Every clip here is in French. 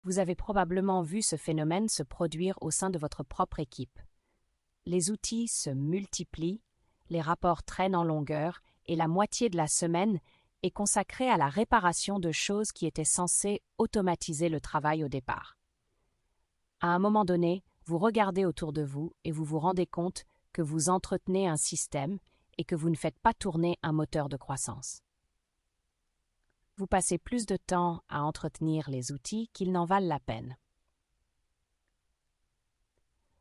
Vous avez probablement vu ce phénomène se produire au sein de votre propre équipe. Les outils se multiplient, les rapports traînent en longueur et la moitié de la semaine est consacrée à la réparation de choses qui étaient censées automatiser le travail au départ. À un moment donné, vous regardez autour de vous et vous vous rendez compte que vous entretenez un système et que vous ne faites pas tourner un moteur de croissance. Vous passez plus de temps à entretenir les outils qu'ils n'en valent la peine.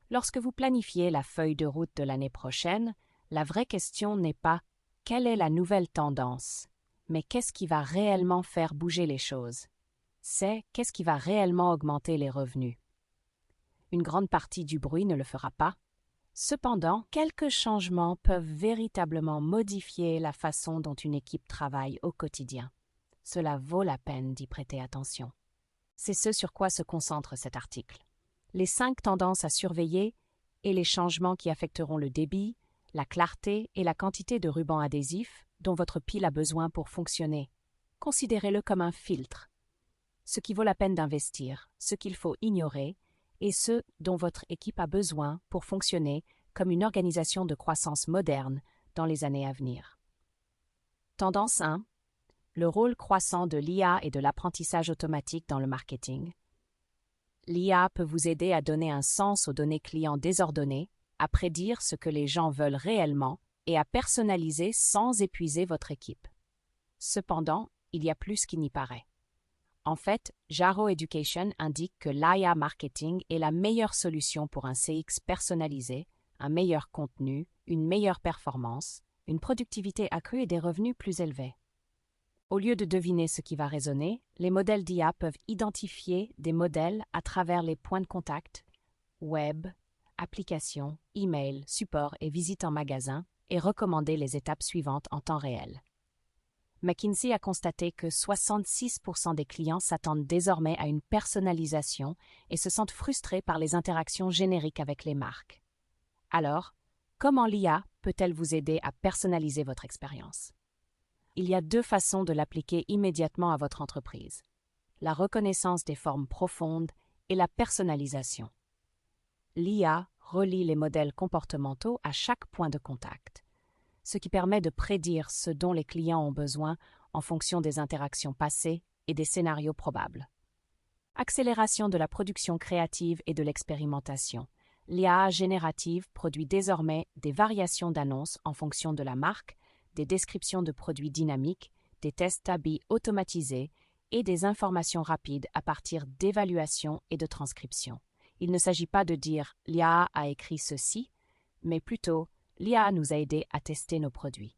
Lorsque vous planifiez la feuille de route de l'année prochaine, la vraie question n'est pas « quelle est la nouvelle tendance ?», mais qu'est-ce qui va réellement faire bouger les choses? C'est qu'est-ce qui va réellement augmenter les revenus? Une grande partie du bruit ne le fera pas. Cependant, quelques changements peuvent véritablement modifier la façon dont une équipe travaille au quotidien. Cela vaut la peine d'y prêter attention. C'est ce sur quoi se concentre cet article. Les 5 tendances à surveiller et les changements qui affecteront le débit, la clarté et la quantité de rubans adhésifs dont votre pile a besoin pour fonctionner. Considérez-le comme un filtre. Ce qui vaut la peine d'investir, ce qu'il faut ignorer, et ce dont votre équipe a besoin pour fonctionner comme une organisation de croissance moderne dans les années à venir. Tendance 1. Le rôle croissant de l'IA et de l'apprentissage automatique dans le marketing. L'IA peut vous aider à donner un sens aux données clients désordonnées, à prédire ce que les gens veulent réellement et à personnaliser sans épuiser votre équipe. Cependant, il y a plus qui n'y paraît. En fait, Jaro Education indique que l'IA marketing est la meilleure solution pour un CX personnalisé, un meilleur contenu, une meilleure performance, une productivité accrue et des revenus plus élevés. Au lieu de deviner ce qui va résonner, les modèles d'IA peuvent identifier des modèles à travers les points de contact, web, applications, email, support et visites en magasin et recommander les étapes suivantes en temps réel. McKinsey a constaté que 66% des clients s'attendent désormais à une personnalisation et se sentent frustrés par les interactions génériques avec les marques. Alors, comment l'IA peut-elle vous aider à personnaliser votre expérience? Il y a 2 façons de l'appliquer immédiatement à votre entreprise: la reconnaissance des formes profondes et la personnalisation. L'IA relie les modèles comportementaux à chaque point de contact, ce qui permet de prédire ce dont les clients ont besoin en fonction des interactions passées et des scénarios probables. Accélération de la production créative et de l'expérimentation. L'IA générative produit désormais des variations d'annonces en fonction de la marque, des descriptions de produits dynamiques, des tests A/B automatisés et des informations rapides à partir d'évaluations et de transcriptions. Il ne s'agit pas de dire « l'IA a écrit ceci », mais plutôt « l'IA nous a aidé à tester nos produits ».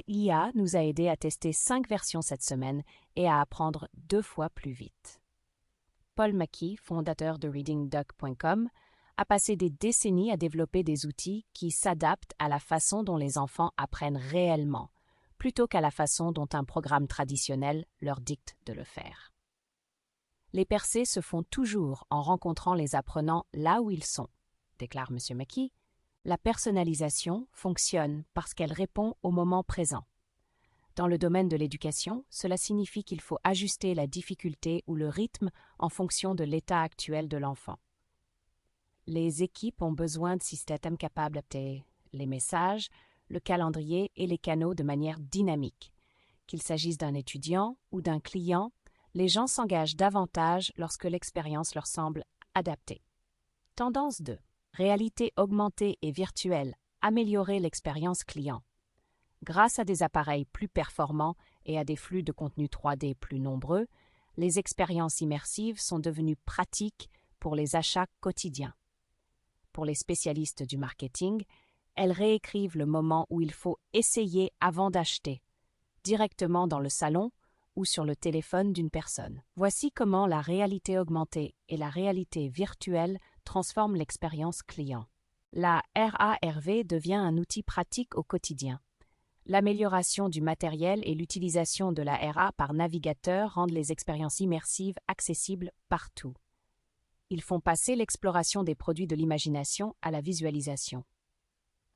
l'IA nous a aidé à tester 5 versions cette semaine et à apprendre 2 fois plus vite. Paul McKee, fondateur de readingduck.com, a passé des décennies à développer des outils qui s'adaptent à la façon dont les enfants apprennent réellement, plutôt qu'à la façon dont un programme traditionnel leur dicte de le faire. Les percées se font toujours en rencontrant les apprenants là où ils sont, déclare M. McKee. La personnalisation fonctionne parce qu'elle répond au moment présent. Dans le domaine de l'éducation, cela signifie qu'il faut ajuster la difficulté ou le rythme en fonction de l'état actuel de l'enfant. Les équipes ont besoin de systèmes capables d'adapter les messages, le calendrier et les canaux de manière dynamique. Qu'il s'agisse d'un étudiant ou d'un client, les gens s'engagent davantage lorsque l'expérience leur semble adaptée. Tendance 2. Réalité augmentée et virtuelle, améliorer l'expérience client. Grâce à des appareils plus performants et à des flux de contenu 3D plus nombreux, les expériences immersives sont devenues pratiques pour les achats quotidiens. Pour les spécialistes du marketing, elles réécrivent le moment où il faut essayer avant d'acheter, directement dans le salon ou sur le téléphone d'une personne. Voici comment la réalité augmentée et la réalité virtuelle transforment l'expérience client. La RARV devient un outil pratique au quotidien. L'amélioration du matériel et l'utilisation de la RA par navigateur rendent les expériences immersives accessibles partout. Ils font passer l'exploration des produits de l'imagination à la visualisation.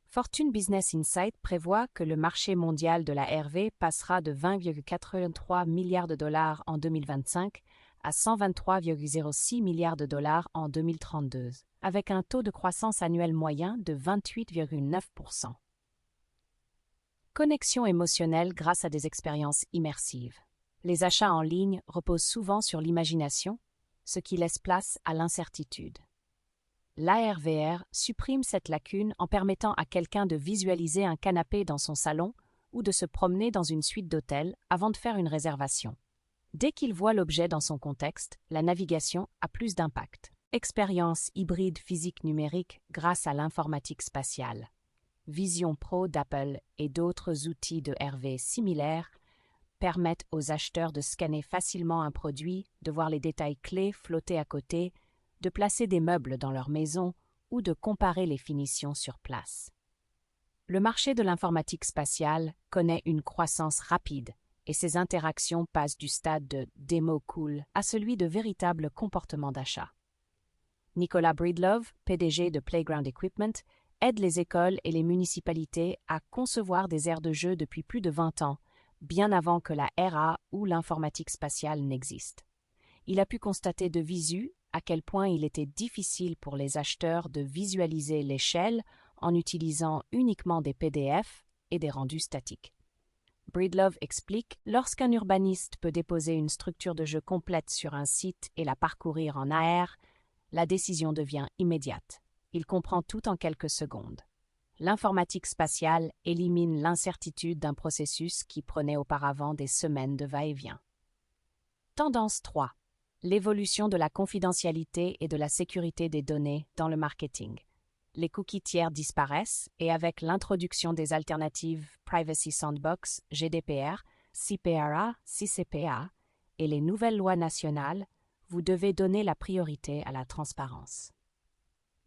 Fortune Business Insight prévoit que le marché mondial de la RV passera de 20,83 milliards de dollars en 2025 à 123,06 milliards de dollars en 2032, avec un taux de croissance annuel moyen de 28,9%. Connexion émotionnelle grâce à des expériences immersives. Les achats en ligne reposent souvent sur l'imagination, ce qui laisse place à l'incertitude. L'AR/VR supprime cette lacune en permettant à quelqu'un de visualiser un canapé dans son salon ou de se promener dans une suite d'hôtels avant de faire une réservation. Dès qu'il voit l'objet dans son contexte, la navigation a plus d'impact. Expérience hybride physique-numérique grâce à l'informatique spatiale. Vision Pro d'Apple et d'autres outils de RV similaires permettent aux acheteurs de scanner facilement un produit, de voir les détails clés flotter à côté, de placer des meubles dans leur maison ou de comparer les finitions sur place. Le marché de l'informatique spatiale connaît une croissance rapide et ses interactions passent du stade de « démo cool » à celui de véritable comportement d'achat. Nicolas Breedlove, PDG de Playground Equipment, aide les écoles et les municipalités à concevoir des aires de jeu depuis plus de 20 ans, bien avant que la RA ou l'informatique spatiale n'existent. Il a pu constater de visu à quel point il était difficile pour les acheteurs de visualiser l'échelle en utilisant uniquement des PDF et des rendus statiques. Breedlove explique, lorsqu'un urbaniste peut déposer une structure de jeu complète sur un site et la parcourir en AR, la décision devient immédiate. Il comprend tout en quelques secondes. L'informatique spatiale élimine l'incertitude d'un processus qui prenait auparavant des semaines de va-et-vient. Tendance 3. L'évolution de la confidentialité et de la sécurité des données dans le marketing. Les cookies tiers disparaissent et avec l'introduction des alternatives Privacy Sandbox, GDPR, CPRA, CCPA et les nouvelles lois nationales, vous devez donner la priorité à la transparence.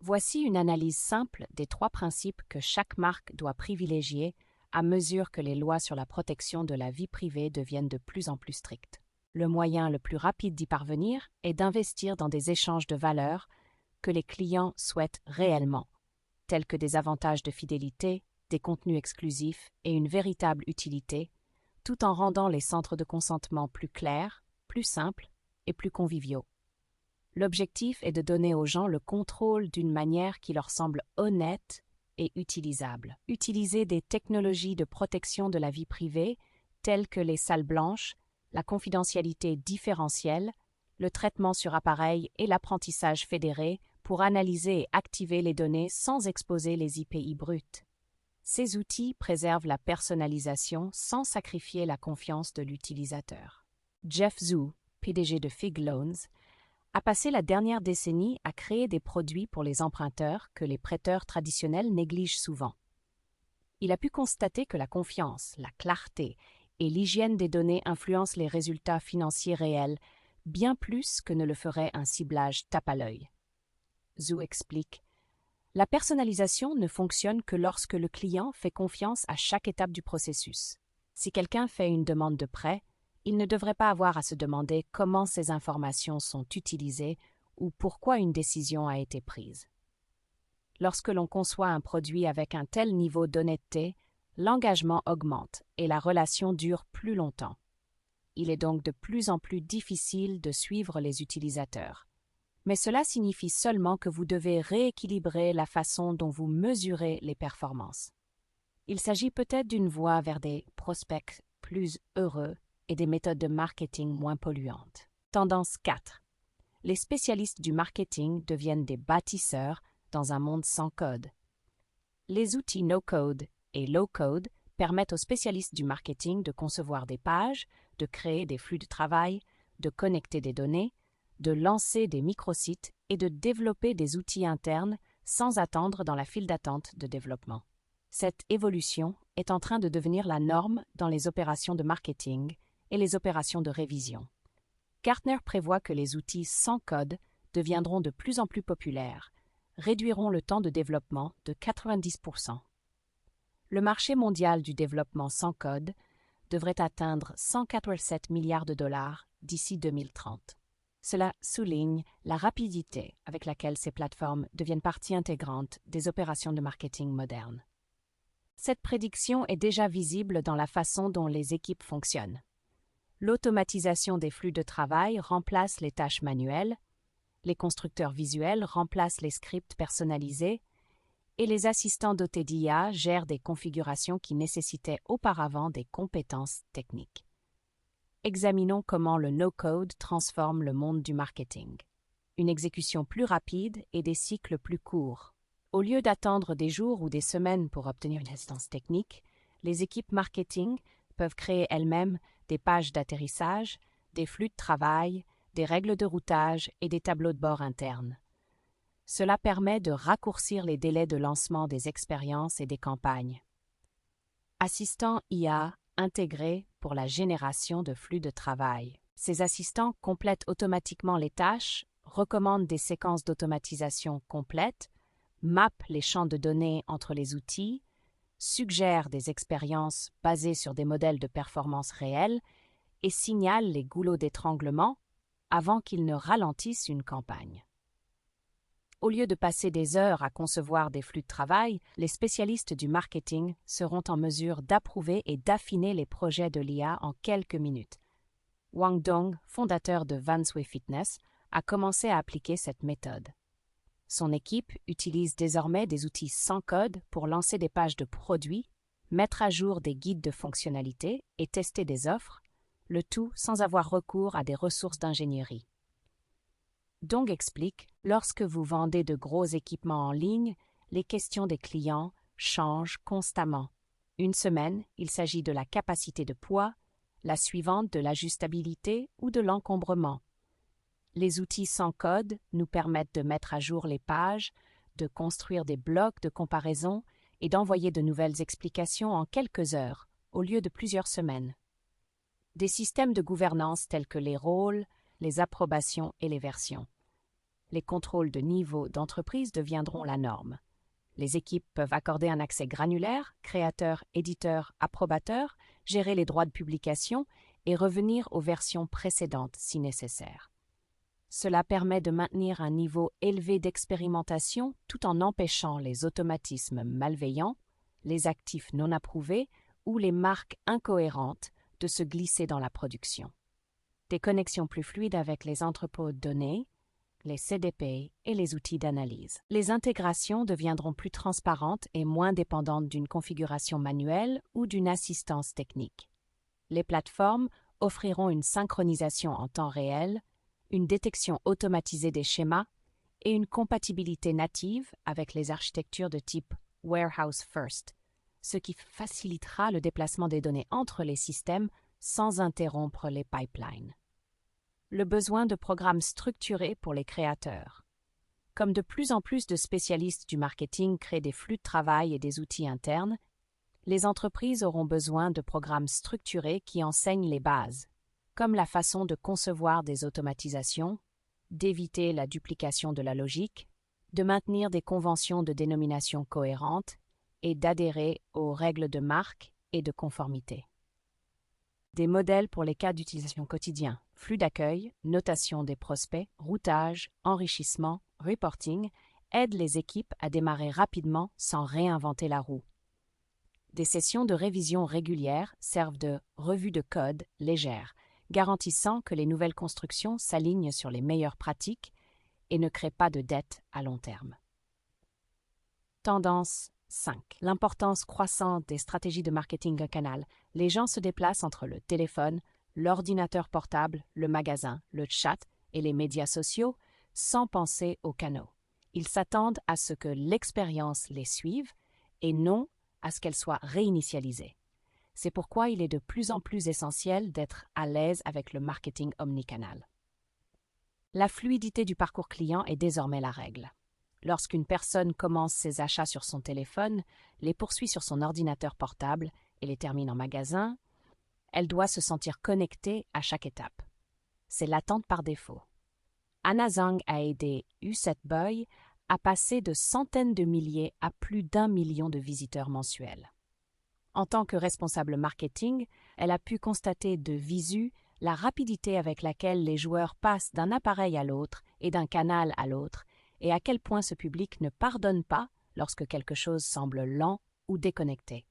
Voici une analyse simple des 3 principes que chaque marque doit privilégier à mesure que les lois sur la protection de la vie privée deviennent de plus en plus strictes. Le moyen le plus rapide d'y parvenir est d'investir dans des échanges de valeurs que les clients souhaitent réellement, tels que des avantages de fidélité, des contenus exclusifs et une véritable utilité, tout en rendant les centres de consentement plus clairs, plus simples et plus conviviaux. L'objectif est de donner aux gens le contrôle d'une manière qui leur semble honnête et utilisable. Utiliser des technologies de protection de la vie privée, telles que les salles blanches, la confidentialité différentielle, le traitement sur appareil et l'apprentissage fédéré pour analyser et activer les données sans exposer les IPI brutes. Ces outils préservent la personnalisation sans sacrifier la confiance de l'utilisateur. Jeff Zhu, PDG de Fig Loans, a passé la dernière décennie à créer des produits pour les emprunteurs que les prêteurs traditionnels négligent souvent. Il a pu constater que la confiance, la clarté et l'hygiène des données influencent les résultats financiers réels bien plus que ne le ferait un ciblage tape à l'œil. Zhu explique, « La personnalisation ne fonctionne que lorsque le client fait confiance à chaque étape du processus. Si quelqu'un fait une demande de prêt, il ne devrait pas avoir à se demander comment ces informations sont utilisées ou pourquoi une décision a été prise. Lorsque l'on conçoit un produit avec un tel niveau d'honnêteté, l'engagement augmente et la relation dure plus longtemps. Il est donc de plus en plus difficile de suivre les utilisateurs. Mais cela signifie seulement que vous devez rééquilibrer la façon dont vous mesurez les performances. Il s'agit peut-être d'une voie vers des prospects plus heureux et des méthodes de marketing moins polluantes. Tendance 4. Les spécialistes du marketing deviennent des bâtisseurs dans un monde sans code. Les outils no-code et low-code permettent aux spécialistes du marketing de concevoir des pages, de créer des flux de travail, de connecter des données, de lancer des microsites et de développer des outils internes sans attendre dans la file d'attente de développement. Cette évolution est en train de devenir la norme dans les opérations de marketing et les opérations de révision. Gartner prévoit que les outils sans code deviendront de plus en plus populaires, réduiront le temps de développement de 90%. Le marché mondial du développement sans code devrait atteindre 187 milliards de dollars d'ici 2030. Cela souligne la rapidité avec laquelle ces plateformes deviennent partie intégrante des opérations de marketing modernes. Cette prédiction est déjà visible dans la façon dont les équipes fonctionnent. L'automatisation des flux de travail remplace les tâches manuelles, les constructeurs visuels remplacent les scripts personnalisés et les assistants dotés d'IA gèrent des configurations qui nécessitaient auparavant des compétences techniques. Examinons comment le no-code transforme le monde du marketing. Une exécution plus rapide et des cycles plus courts. Au lieu d'attendre des jours ou des semaines pour obtenir une assistance technique, les équipes marketing peuvent créer elles-mêmes des pages d'atterrissage, des flux de travail, des règles de routage et des tableaux de bord internes. Cela permet de raccourcir les délais de lancement des expériences et des campagnes. Assistants IA intégrés pour la génération de flux de travail. Ces assistants complètent automatiquement les tâches, recommandent des séquences d'automatisation complètes, mappent les champs de données entre les outils, suggèrent des expériences basées sur des modèles de performance réels et signalent les goulots d'étranglement avant qu'ils ne ralentissent une campagne. Au lieu de passer des heures à concevoir des flux de travail, les spécialistes du marketing seront en mesure d'approuver et d'affiner les projets de l'IA en quelques minutes. Wang Dong, fondateur de Vansway Fitness, a commencé à appliquer cette méthode. Son équipe utilise désormais des outils sans code pour lancer des pages de produits, mettre à jour des guides de fonctionnalités et tester des offres, le tout sans avoir recours à des ressources d'ingénierie. Dong explique, lorsque vous vendez de gros équipements en ligne, les questions des clients changent constamment. Une semaine, il s'agit de la capacité de poids, la suivante de l'ajustabilité ou de l'encombrement. Les outils sans code nous permettent de mettre à jour les pages, de construire des blocs de comparaison et d'envoyer de nouvelles explications en quelques heures, au lieu de plusieurs semaines. Des systèmes de gouvernance tels que les rôles, les approbations et les versions. Les contrôles de niveau d'entreprise deviendront la norme. Les équipes peuvent accorder un accès granulaire, créateur, éditeur, approbateur, gérer les droits de publication et revenir aux versions précédentes si nécessaire. Cela permet de maintenir un niveau élevé d'expérimentation tout en empêchant les automatismes malveillants, les actifs non approuvés ou les marques incohérentes de se glisser dans la production. Des connexions plus fluides avec les entrepôts de données, les CDP et les outils d'analyse. Les intégrations deviendront plus transparentes et moins dépendantes d'une configuration manuelle ou d'une assistance technique. Les plateformes offriront une synchronisation en temps réel, une détection automatisée des schémas et une compatibilité native avec les architectures de type Warehouse First, ce qui facilitera le déplacement des données entre les systèmes sans interrompre les pipelines. Le besoin de programmes structurés pour les créateurs. Comme de plus en plus de spécialistes du marketing créent des flux de travail et des outils internes, les entreprises auront besoin de programmes structurés qui enseignent les bases, comme la façon de concevoir des automatisations, d'éviter la duplication de la logique, de maintenir des conventions de dénomination cohérentes et d'adhérer aux règles de marque et de conformité. Des modèles pour les cas d'utilisation quotidien, flux d'accueil, notation des prospects, routage, enrichissement, reporting, aident les équipes à démarrer rapidement sans réinventer la roue. Des sessions de révision régulières servent de revue de code légère, garantissant que les nouvelles constructions s'alignent sur les meilleures pratiques et ne créent pas de dettes à long terme. Tendance 5. L'importance croissante des stratégies de marketing canal. Les gens se déplacent entre le téléphone, l'ordinateur portable, le magasin, le chat et les médias sociaux sans penser aux canaux. Ils s'attendent à ce que l'expérience les suive et non à ce qu'elle soit réinitialisée. C'est pourquoi il est de plus en plus essentiel d'être à l'aise avec le marketing omnicanal. La fluidité du parcours client est désormais la règle. Lorsqu'une personne commence ses achats sur son téléphone, les poursuit sur son ordinateur portable et les termine en magasin, elle doit se sentir connectée à chaque étape. C'est l'attente par défaut. Anna Zhang a aidé U7Boy à passer de centaines de milliers à plus d'1 million de visiteurs mensuels. En tant que responsable marketing, elle a pu constater de visu la rapidité avec laquelle les joueurs passent d'un appareil à l'autre et d'un canal à l'autre, et à quel point ce public ne pardonne pas lorsque quelque chose semble lent ou déconnecté.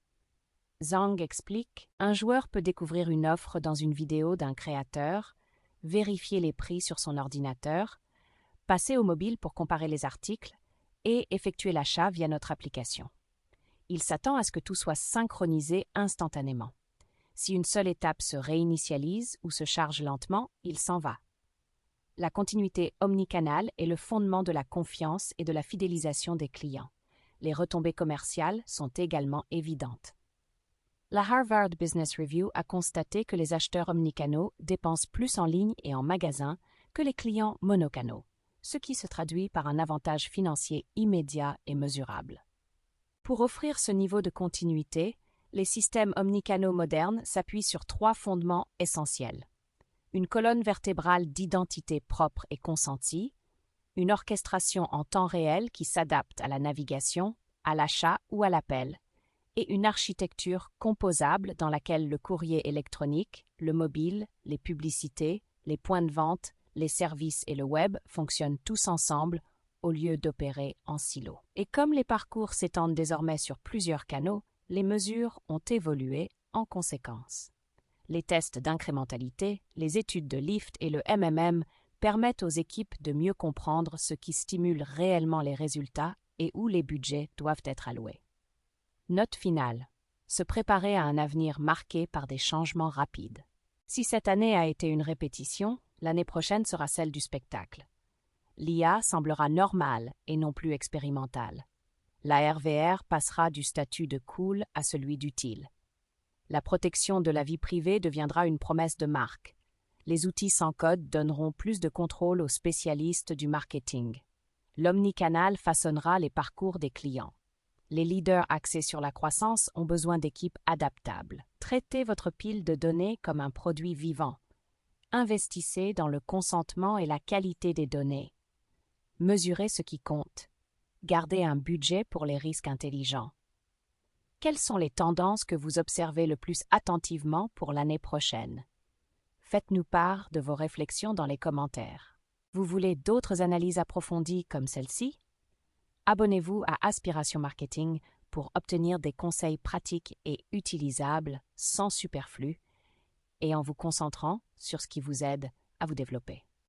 Zhang explique, un joueur peut découvrir une offre dans une vidéo d'un créateur, vérifier les prix sur son ordinateur, passer au mobile pour comparer les articles et effectuer l'achat via notre application. Il s'attend à ce que tout soit synchronisé instantanément. Si une seule étape se réinitialise ou se charge lentement, il s'en va. La continuité omnicanale est le fondement de la confiance et de la fidélisation des clients. Les retombées commerciales sont également évidentes. La Harvard Business Review a constaté que les acheteurs omnicanaux dépensent plus en ligne et en magasin que les clients monocanaux, ce qui se traduit par un avantage financier immédiat et mesurable. Pour offrir ce niveau de continuité, les systèmes omnicanaux modernes s'appuient sur 3 fondements essentiels. Une colonne vertébrale d'identité propre et consentie, une orchestration en temps réel qui s'adapte à la navigation, à l'achat ou à l'appel, et une architecture composable dans laquelle le courrier électronique, le mobile, les publicités, les points de vente, les services et le web fonctionnent tous ensemble au lieu d'opérer en silo. Et comme les parcours s'étendent désormais sur plusieurs canaux, les mesures ont évolué en conséquence. Les tests d'incrémentalité, les études de Lyft et le MMM permettent aux équipes de mieux comprendre ce qui stimule réellement les résultats et où les budgets doivent être alloués. Note finale. Se préparer à un avenir marqué par des changements rapides. Si cette année a été une répétition, l'année prochaine sera celle du spectacle. L'IA semblera normale et non plus expérimentale. La RVR passera du statut de cool à celui d'utile. La protection de la vie privée deviendra une promesse de marque. Les outils sans code donneront plus de contrôle aux spécialistes du marketing. L'omnicanal façonnera les parcours des clients. Les leaders axés sur la croissance ont besoin d'équipes adaptables. Traitez votre pile de données comme un produit vivant. Investissez dans le consentement et la qualité des données. Mesurez ce qui compte. Gardez un budget pour les risques intelligents. Quelles sont les tendances que vous observez le plus attentivement pour l'année prochaine? Faites-nous part de vos réflexions dans les commentaires. Vous voulez d'autres analyses approfondies comme celle-ci? Abonnez-vous à Aspiration Marketing pour obtenir des conseils pratiques et utilisables sans superflu et en vous concentrant sur ce qui vous aide à vous développer.